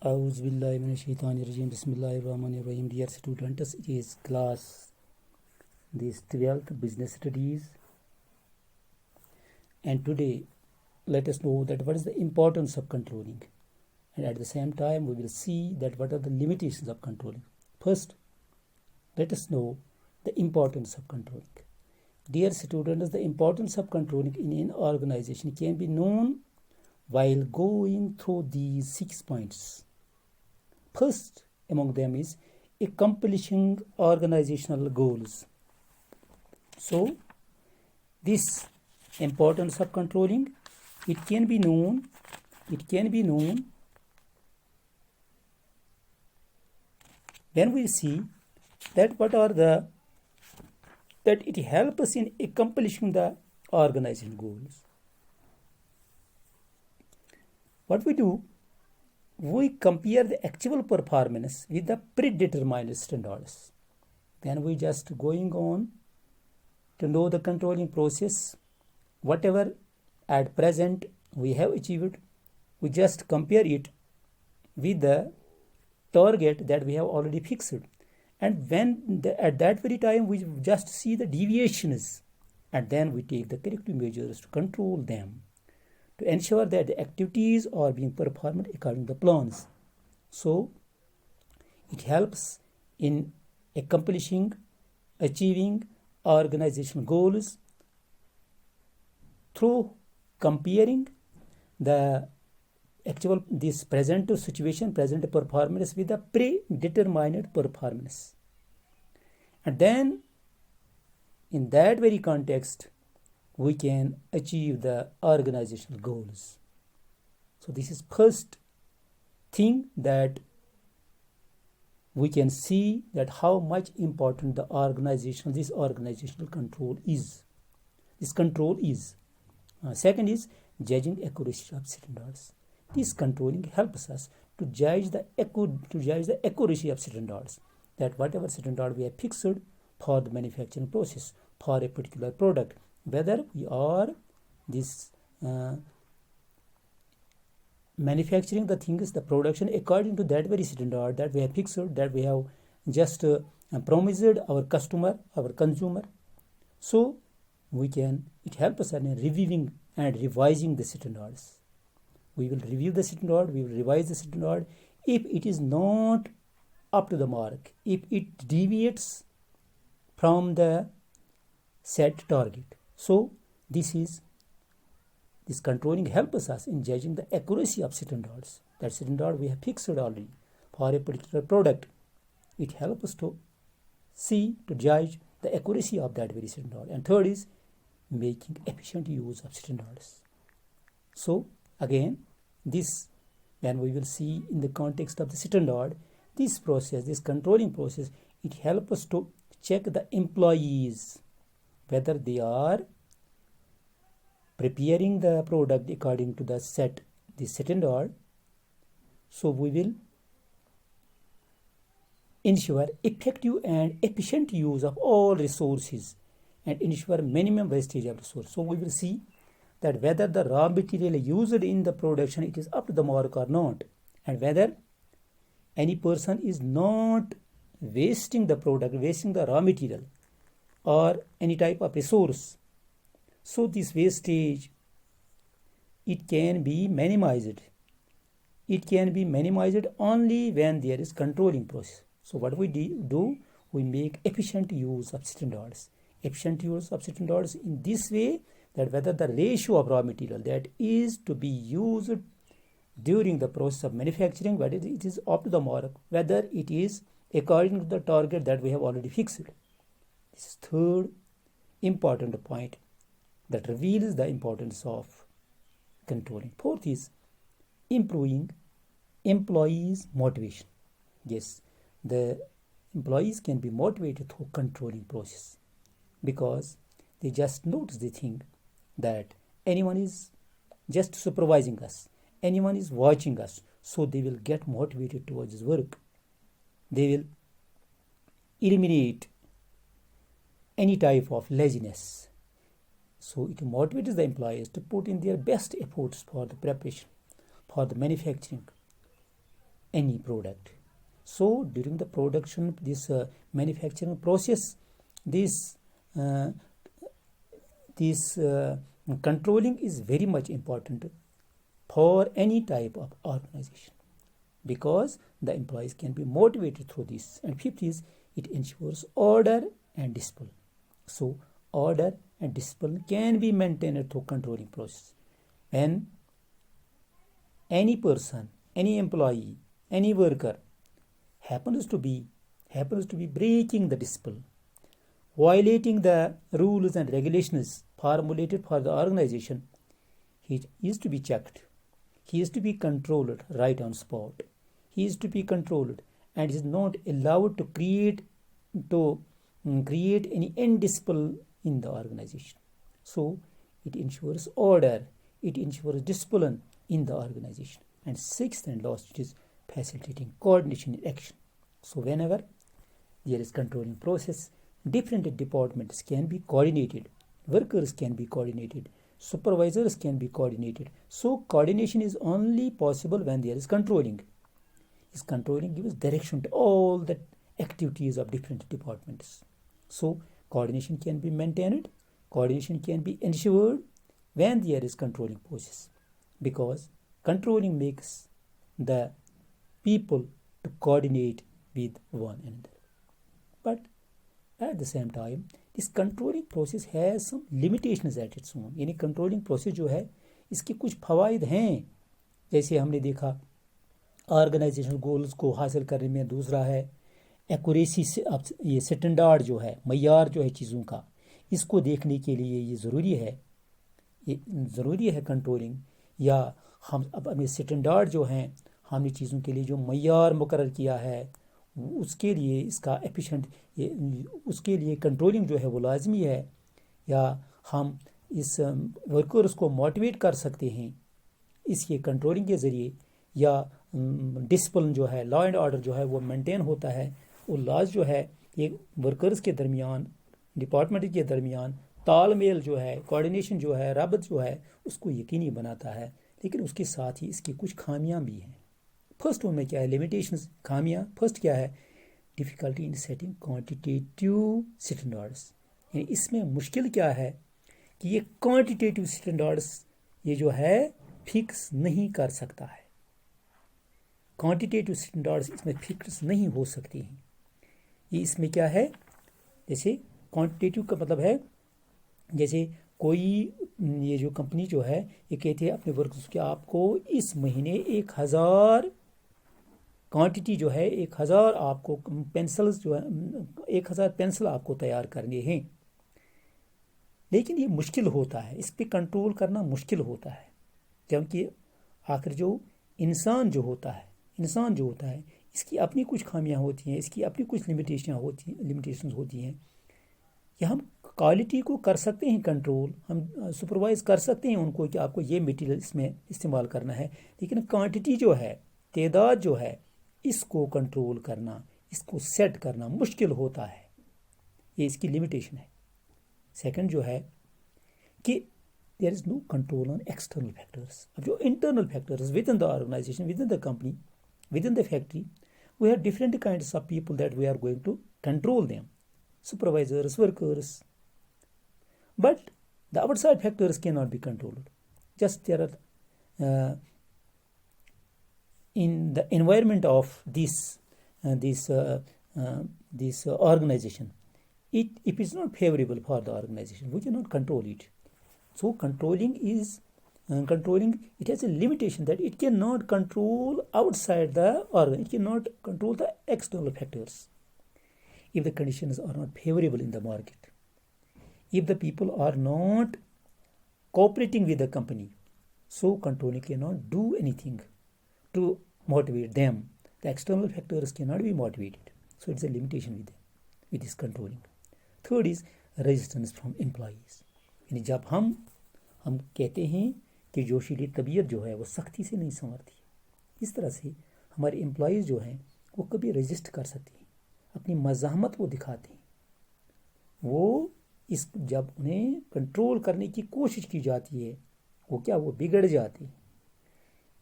A'udhu billahi minash shaitani rajim. Bismillahir Rahmanir Rahim. Dear students, it is class this 12th business studies, and today let us know that what is the importance of controlling, and at the same time we will see that what are the limitations of controlling. First, let us know the importance of controlling. Dear students, the importance of controlling in an organization can be known while going through these 6 points. First among them is accomplishing organizational goals. So, this importance of controlling, it can be known when we see that that it helps us in accomplishing the organization goals. What we do, we compare the actual performance with the predetermined standards. Then we just going on to know the controlling process. Whatever at present we have achieved, we just compare it with the target that we have already fixed. And when at that very time we just see the deviations, and then we take the corrective measures to control them, to ensure that the activities are being performed according to the plans. So, it helps in achieving organizational goals through comparing the this present situation, present performance with the predetermined performance. And then, in that very context, we can achieve the organizational goals. So this is first thing that we can see that how much important this organizational control is. This control is. Second is judging accuracy of standards. This controlling helps us to judge the accuracy of standards. That whatever standard we have fixed for the manufacturing process for a particular product, whether we are manufacturing the things, the production according to that very standard that we have fixed, that we have just promised our customer, our consumer. So it helps us in reviewing and revising the standards. We will review the standard, we will revise the standard if it is not up to the mark, if it deviates from the set target. So this controlling helps us in judging the accuracy of standards. That standard we have fixed already for a particular product. It helps us to judge the accuracy of that very standard. And third is making efficient use of standards. So again, when we will see in the context of the standard, this controlling process, it helps us to check the employees, whether they are preparing the product according to the standard. So we will ensure effective and efficient use of all resources and ensure minimum wastage of resources. So we will see that whether the raw material used in the production, it is up to the mark or not, and whether any person is not wasting the raw material or any type of resource. So this wastage, it can be minimized. It can be minimized only when there is controlling process. So what we do, we make efficient use of standards. Efficient use of standards in this way, that whether the ratio of raw material that is to be used during the process of manufacturing, whether it is up to the mark, whether it is according to the target that we have already fixed. This is third important point that reveals the importance of controlling. Fourth is improving employees' motivation. Yes, the employees can be motivated through controlling process because they just notice the thing that anyone is just supervising us, anyone is watching us, so they will get motivated towards this work. They will eliminate any type of laziness. So it motivates the employees to put in their best efforts for the preparation, for the manufacturing. any product. So during the production, this manufacturing process, this controlling is very much important for any type of organization, because the employees can be motivated through this. And fifth is, it ensures order and discipline. So order and discipline can be maintained through controlling process. When any person, any employee, any worker happens to be breaking the discipline, violating the rules and regulations formulated for the organization, he is to be checked. He is to be controlled right on spot. He is to be controlled and is not allowed to create any indiscipline in the organization. So it ensures order, it ensures discipline in the organization. And sixth and last, it is facilitating coordination in action. So whenever there is controlling process, different departments can be coordinated, workers can be coordinated, supervisors can be coordinated. So coordination is only possible when there is controlling. This controlling gives direction to all the activities of different departments. So coordination can be maintained, coordination can be ensured when there is controlling process, because controlling makes the people to coordinate with one another. But at the same time, this controlling process has some limitations at its own. यानी controlling process जो है, इसके कुछ फवायद हैं. जैसे हमने देखा, organizational goals को हासिल करने में. दूसरा है एक्यूरेसी से, ये स्टैंडर्ड जो है, मयार जो है चीज़ों का, इसको देखने के लिए ये ज़रूरी है कंट्रोलिंग. या हम अपने स्टैंडर्ड जो हैं, हमने चीज़ों के लिए जो मयार मुकर्रर किया है, उसके लिए इसका एफिशिएंट, उसके लिए कंट्रोलिंग जो है वो लाजमी है. या हम इस वर्कर्स को मोटिवेट कर सकते हैं इसके कंट्रोलिंग के ज़रिए. या डिसिप्लिन जो है, लॉ एंड ऑर्डर जो है वो मेंटेन होता है. वो लॉज जो है ये वर्कर्स के दरमियान, डिपार्टमेंट के दरमियान तालमेल जो है, कोऑर्डिनेशन जो है, रबत जो है, उसको यकीनी बनाता है. लेकिन उसके साथ ही इसकी कुछ खामियां भी हैं. फर्स्ट उनमें क्या है, लिमिटेशंस, खामियां. फर्स्ट क्या है, difficulty in setting quantitative standards. यानी इसमें मुश्किल क्या है कि ये क्वांटिटेटिव स्टैंडर्ड्स ये जो है फिक्स नहीं कर सकता है. क्वांटिटेटिव स्टैंडर्ड्स इसमें फिक्स नहीं हो सकती हैं. ये इसमें क्या है, जैसे क्वांटिटेटिव का मतलब है, जैसे कोई ये जो कंपनी जो है ये कहती है अपने वर्कर्स के, आपको इस महीने 1000 क्वांटिटी जो है 1000 आपको पेंसिल्स जो है 1000 पेंसिल आपको तैयार करने हैं. लेकिन ये मुश्किल होता है, इस पे कंट्रोल करना मुश्किल होता है, क्योंकि आखिर जो इंसान जो होता है इसकी अपनी कुछ खामियां होती हैं, इसकी अपनी कुछ लिमिटेशंस होती हैं. कि हम क्वालिटी को कर सकते हैं कंट्रोल, हम सुपरवाइज कर सकते हैं उनको कि आपको ये मटेरियल इसमें इस्तेमाल करना है. लेकिन क्वांटिटी जो है, तादाद जो है, इसको कंट्रोल करना, इसको सेट करना मुश्किल होता है. ये इसकी लिमिटेशन है. सेकंड जो है कि there is no control on external factors. अब जो internal factors within the organisation, within the company, within the factory, we have different kinds of people that we are going to control them, supervisors, workers. But the outside factors cannot be controlled. Just there are in the environment of this organization, if it is not favorable for the organization, we cannot control it. So controlling, it has a limitation that it cannot control outside the organ, it cannot control the external factors. If the conditions are not favorable in the market, if the people are not cooperating with the company, so controlling cannot do anything to motivate them. The external factors cannot be motivated. So it's a limitation with this controlling. Third is resistance from employees. यानी जब हम कहते हैं कि जोशीली तबीयत जो है वो सख्ती से नहीं संवरती, इस तरह से हमारे एम्प्लॉयज़ जो हैं वो कभी रेजिस्ट कर सकते हैं, अपनी मज़ाहमत वो दिखाते हैं. वो जब उन्हें कंट्रोल करने की कोशिश की जाती है, वो बिगड़ जाते हैं.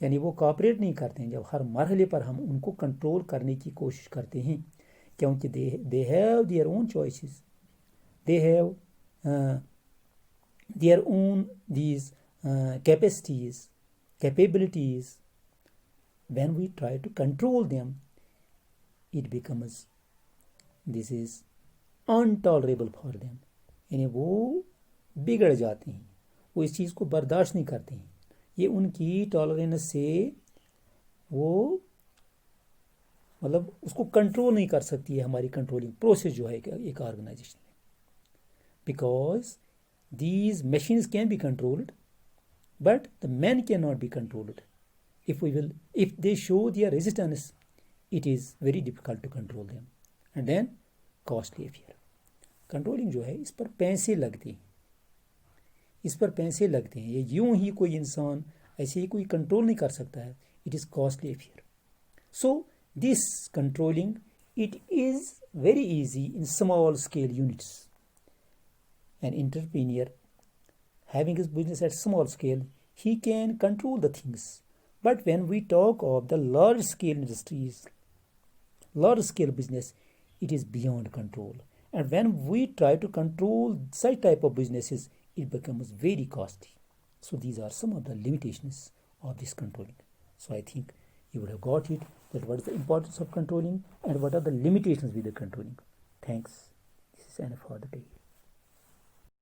یعنی وہ کوآپریٹ نہیں کرتے ہیں جب ہر مرحلے پر ہم ان کو کنٹرول کرنے کی کوشش کرتے ہیں، کیونکہ they have their own choices, they have their own these capacities, capabilities. When we try to control them, it becomes this is intolerable for them. یعنی وہ بگڑ جاتے ہیں، وہ اس چیز کو برداشت نہیں کرتے ہیں، یہ ان کی ٹالرینس سے وہ مطلب اس کو کنٹرول نہیں کر سکتی ہے ہماری کنٹرولنگ پروسیس جو ہے ایک آرگنائزیشن میں، because these machines can be controlled but the men cannot be controlled. If they show their resistance, it is very difficult to control them. And then costly affair. Controlling جو ہے اس پر پیسے لگتے ہیں، اس پر پیسے لگتے ہیں، یہ یوں ہی کوئی انسان ایسے ہی کوئی کنٹرول نہیں کر سکتا ہے. It is costly affair. So this controlling, it is very easy in small scale units. An entrepreneur having his business at small scale, he can control the things. But when we talk of the large scale industries, large scale business, it is beyond control. And when we try to control such type of businesses, it becomes very costly. So these are some of the limitations of this controlling. So I think you would have got it, that what is the importance of controlling and what are the limitations with the controlling. Thanks. This is enough for the day.